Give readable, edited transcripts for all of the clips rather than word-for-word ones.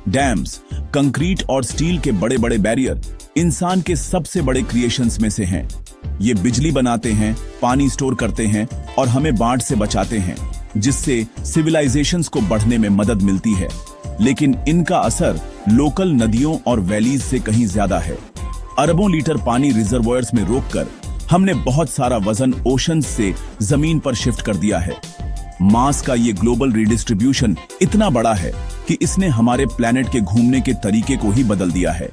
Dams, concrete और steel के बड़े बड़े बैरियर इंसान के सबसे बड़े क्रिएशंस में से हैं। ये बिजली बनाते हैं, पानी स्टोर करते हैं और हमें बाढ़ से बचाते हैं, जिससे सिविलाइजेशंस को बढ़ने में मदद मिलती है। लेकिन इनका असर लोकल नदियों और वैलीज से कहीं ज्यादा है। अरबों लीटर पानी रिजर्वॉयर्स में रोककर हमने बहुत सारा वजन ओशंस से जमीन पर शिफ्ट कर दिया है। मास का ये ग्लोबल रिडिस्ट्रीब्यूशन इतना बड़ा है कि इसने हमारे प्लेनेट के घूमने के तरीके को ही बदल दिया है।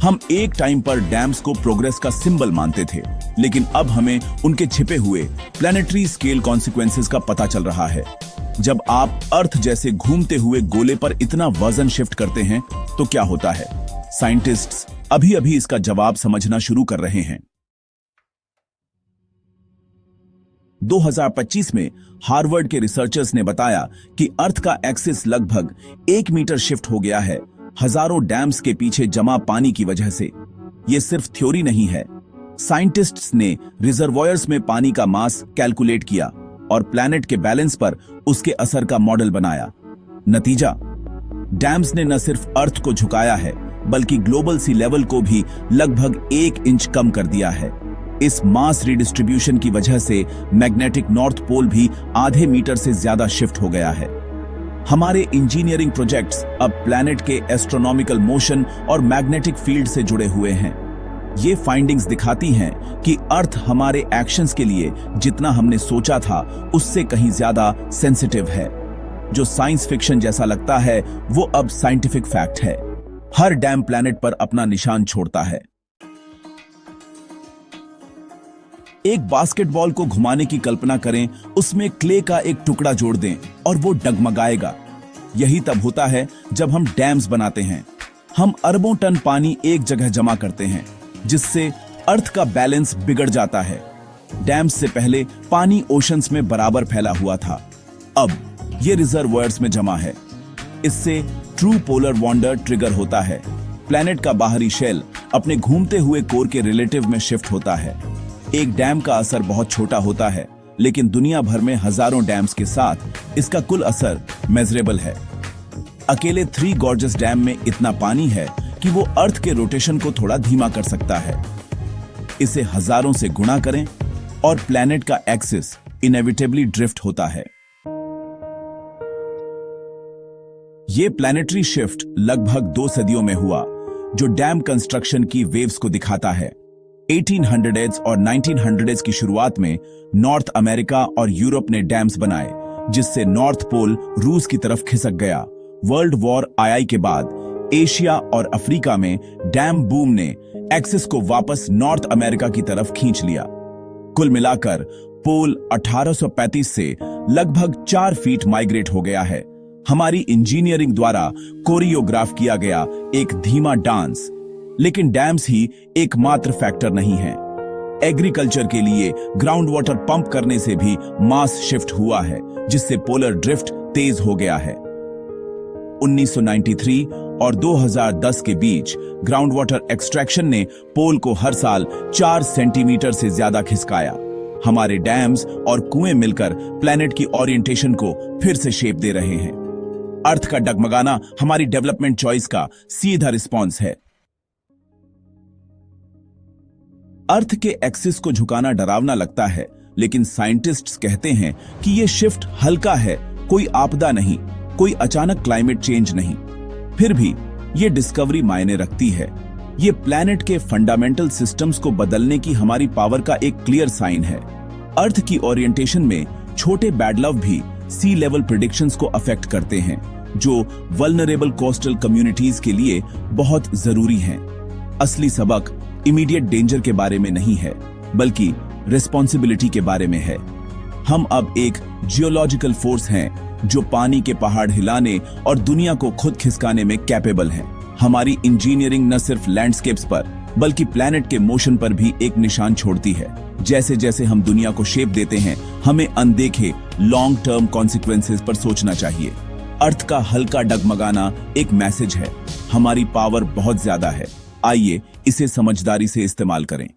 हम एक टाइम पर डैम्स को प्रोग्रेस का सिंबल मानते थे, लेकिन अब हमें उनके छिपे हुए प्लैनेटरी स्केल कॉन्सिक्वेंसेस का पता चल रहा है। जब आप अर्थ जैसे घूमते हुए गोले पर इतना वजन शिफ्ट करते हैं तो क्या होता है? साइंटिस्ट्स अभी अभी इसका जवाब समझना शुरू कर रहे हैं। 2025 में हार्वर्ड के रिसर्चर्स ने बताया कि अर्थ का एक्सिस लगभग 1 मीटर शिफ्ट हो गया है, हजारों डैम्स के पीछे जमा पानी की वजह से। यह सिर्फ थ्योरी नहीं है। साइंटिस्ट्स ने रिजर्वॉयर्स में पानी का मास कैलकुलेट किया और प्लैनेट के बैलेंस पर उसके असर का मॉडल बनाया। नतीजा, डैम्स ने न सिर्फ अर्थ को झुकाया है, बल्कि ग्लोबल सी लेवल को भी लगभग 1 इंच कम कर दिया है। इस मास रिडिस्ट्रीब्यूशन की वजह से मैग्नेटिक नॉर्थ पोल भी आधे मीटर से ज्यादा शिफ्ट हो गया है। हमारे इंजीनियरिंग प्रोजेक्ट्स अब प्लैनेट के एस्ट्रोनॉमिकल मोशन और मैग्नेटिक फील्ड से जुड़े हुए हैं। ये फाइंडिंग्स दिखाती हैं कि अर्थ हमारे एक्शंस के लिए जितना हमने सोचा था उससे कहीं ज्यादा सेंसिटिव है। जो साइंस फिक्शन जैसा लगता है वो अब साइंटिफिक फैक्ट है। हर डैम प्लैनेट पर अपना निशान छोड़ता है। एक बास्केटबॉल को घुमाने की कल्पना करें, उसमें क्ले का एक टुकड़ा जोड़ दें और वो डगमगाएगा। यही तब होता है जब हम डैम्स बनाते हैं। हम अरबों टन पानी एक जगह जमा करते हैं, जिससे अर्थ का बैलेंस बिगड़ जाता है। डैम्स से पहले पानी ओशंस में बराबर फैला हुआ था, अब ये रिजर्वॉयर्स में जमा है। इससे ट्रू पोलर वॉन्डर ट्रिगर होता है। प्लैनेट का बाहरी शेल अपने घूमते हुए कोर के रिलेटिव में शिफ्ट होता है। एक डैम का असर बहुत छोटा होता है, लेकिन दुनिया भर में हजारों डैम्स के साथ इसका कुल असर मेजरेबल है। अकेले 3 गॉर्जस डैम में इतना पानी है कि वो अर्थ के रोटेशन को थोड़ा धीमा कर सकता है। इसे हजारों से गुणा करें और प्लैनेट का एक्सिस इनएविटेबली ड्रिफ्ट होता है। ये प्लैनेटरी शिफ्ट लगभग 2 सदियों में हुआ, जो डैम कंस्ट्रक्शन की वेव्स को दिखाता है। 1800s और 1900s की शुरुआत में नॉर्थ अमेरिका और यूरोप ने डैम्स बनाए, जिससे नॉर्थ पोल रूस की तरफ खिसक गया। वर्ल्ड वॉर आई के बाद एशिया और अफ्रीका में डैम बूम ने एक्सिस को वापस नॉर्थ अमेरिका की तरफ खींच लिया। कुल मिलाकर पोल 1835 से लगभग 4 फीट माइग्रेट हो गया है। हमारी इंजीनियरिंग द्वारा कोरियोग्राफ किया गया एक धीमा डांस। लेकिन डैम्स ही एकमात्र फैक्टर नहीं है। एग्रीकल्चर के लिए ग्राउंड वाटर पंप करने से भी मास शिफ्ट हुआ है, जिससे पोलर ड्रिफ्ट तेज हो गया है। 1993 और 2010 के बीच ग्राउंड वाटर एक्सट्रैक्शन ने पोल को हर साल 4 सेंटीमीटर से ज्यादा खिसकाया। हमारे डैम्स और कुएं मिलकर प्लैनेट की ओरिएंटेशन को फिर से शेप दे रहे हैं। अर्थ का डगमगाना हमारी डेवलपमेंट चॉइस का सीधा रिस्पॉन्स है। अर्थ के एक्सिस को झुकाना डरावना लगता है, लेकिन साइंटिस्ट्स कहते हैं कि यह शिफ्ट हल्का है, कोई आपदा नहीं, कोई अचानक क्लाइमेट चेंज नहीं। फिर भी यह डिस्कवरी मायने रखती है। यह प्लैनेट के फंडामेंटल सिस्टम्स को बदलने की हमारी पावर का एक क्लियर साइन है। अर्थ की ओरिएंटेशन में छोटे बैड लव भी सी लेवल प्रेडिक्शंस को अफेक्ट करते हैं, जो वल्नरेबल कोस्टल कम्युनिटीज के लिए बहुत जरूरी हैं। असली सबक इमीडिएट डेंजर के बारे में नहीं है, बल्कि रिस्पॉन्सिबिलिटी के बारे में है। हम अब एक जियोलॉजिकल फोर्स हैं जो पानी के पहाड़ हिलाने और दुनिया को खुद खिसकाने में कैपेबल हैं। हमारी इंजीनियरिंग न सिर्फ लैंडस्केप्स पर, बल्कि प्लैनेट के मोशन पर भी एक निशान छोड़ती है। जैसे जैसे हम दुनिया को शेप देते हैं, हमें अनदेखे लॉन्ग टर्म कॉन्सिक्वेंसेस पर सोचना चाहिए। अर्थ का हल्का डगमगाना एक मैसेज है। हमारी पावर बहुत ज्यादा है, आइए इसे समझदारी से इस्तेमाल करें।